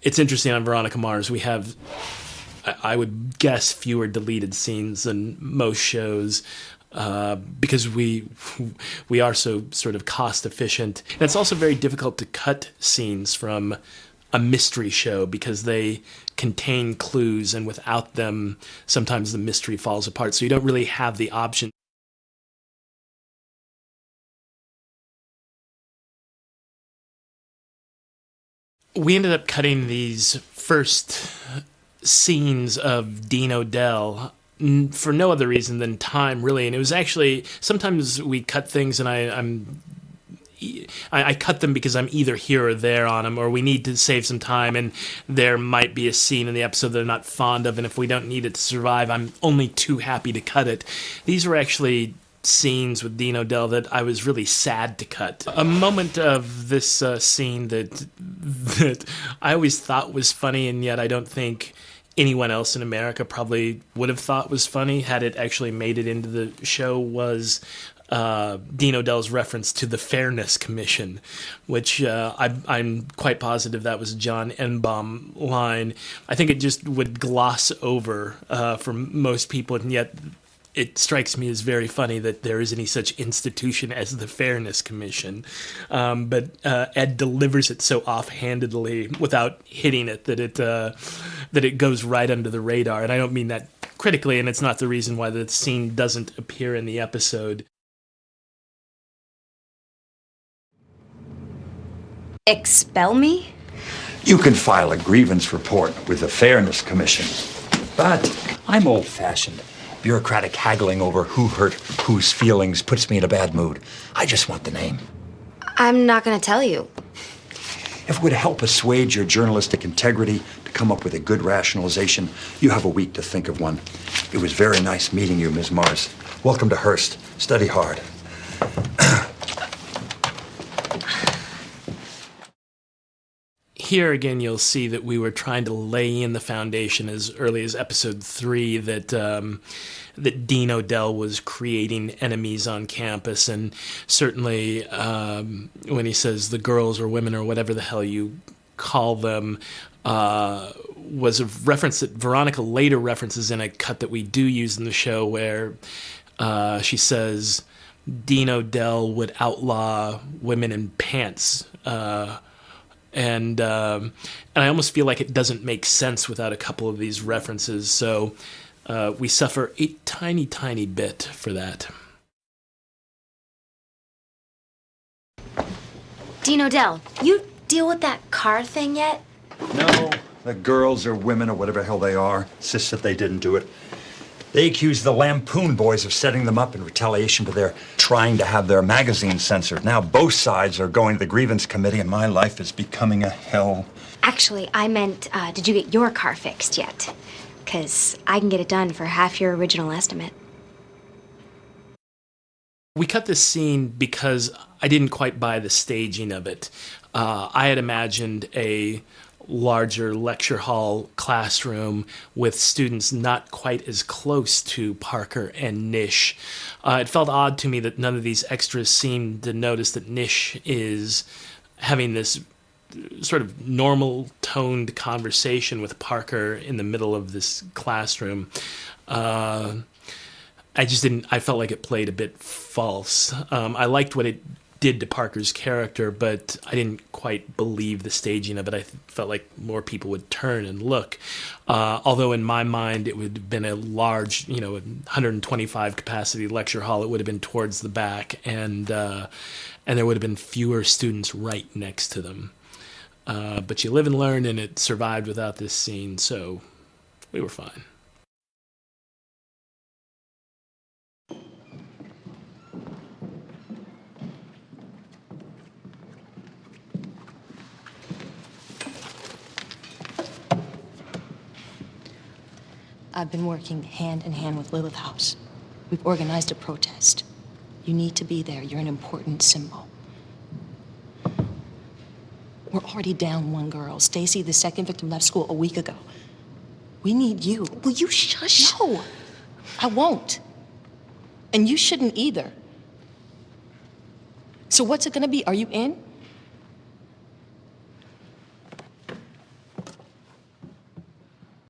It's interesting on Veronica Mars, we have, I would guess, fewer deleted scenes than most shows. Because we are so sort of cost efficient. And it's also very difficult to cut scenes from a mystery show because they contain clues, and without them, sometimes the mystery falls apart. So you don't really have the option. We ended up cutting these first scenes of Dean O'Dell for no other reason than time, really. And it was actually, sometimes we cut things and I cut them because I'm either here or there on them, or we need to save some time, and there might be a scene in the episode they're not fond of, and if we don't need it to survive, I'm only too happy to cut it. These were actually scenes with Dean O'Dell that I was really sad to cut. A moment of this scene that I always thought was funny, and yet I don't think anyone else in America probably would have thought was funny had it actually made it into the show, was Dean O'Dell's reference to the Fairness Commission, which I'm quite positive that was a John Enbaum line. I think it just would gloss over for most people, and yet it strikes me as very funny that there is any such institution as the Fairness Commission. But Ed delivers it so offhandedly without hitting it that it goes right under the radar. And I don't mean that critically, and it's not the reason why the scene doesn't appear in the episode. Expel me? You can file a grievance report with the Fairness Commission. But I'm old-fashioned. Bureaucratic haggling over who hurt whose feelings puts me in a bad mood. I just want the name. I'm not gonna tell you. If it would help assuage your journalistic integrity to come up with a good rationalization, you have a week to think of one. It was very nice meeting you, Ms. Mars. Welcome to Hearst. Study hard. Here again, you'll see that we were trying to lay in the foundation as early as episode 3 that that Dean O'Dell was creating enemies on campus, and certainly when he says the girls or women or whatever the hell you call them was a reference that Veronica later references in a cut that we do use in the show, where she says Dean O'Dell would outlaw women in pants. And I almost feel like it doesn't make sense without a couple of these references, so we suffer a tiny, tiny bit for that. Dean O'Dell, you deal with that car thing yet? No, the girls or women or whatever the hell they are insist that they didn't do it. They accuse the Lampoon boys of setting them up in retaliation for their trying to have their magazine censored. Now both sides are going to the grievance committee, and my life is becoming a hell. Actually, I meant, did you get your car fixed yet? 'Cause I can get it done for half your original estimate. We cut this scene because I didn't quite buy the staging of it. I had imagined a larger lecture hall classroom with students not quite as close to Parker and Nish. It felt odd to me that none of these extras seemed to notice that Nish is having this sort of normal toned conversation with Parker in the middle of this classroom. I felt like it played a bit false. I liked what it did to Parker's character, but I didn't quite believe the staging of it. I felt like more people would turn and look. Although in my mind it would have been a large, 125 capacity lecture hall. It would have been towards the back, and there would have been fewer students right next to them. But you live and learn, and it survived without this scene, so we were fine. I've been working hand in hand with Lilith House. We've organized a protest. You need to be there. You're an important symbol. We're already down one girl. Stacy, the second victim, left school a week ago. We need you. Will you shush? No, I won't. And you shouldn't either. So what's it gonna be? Are you in?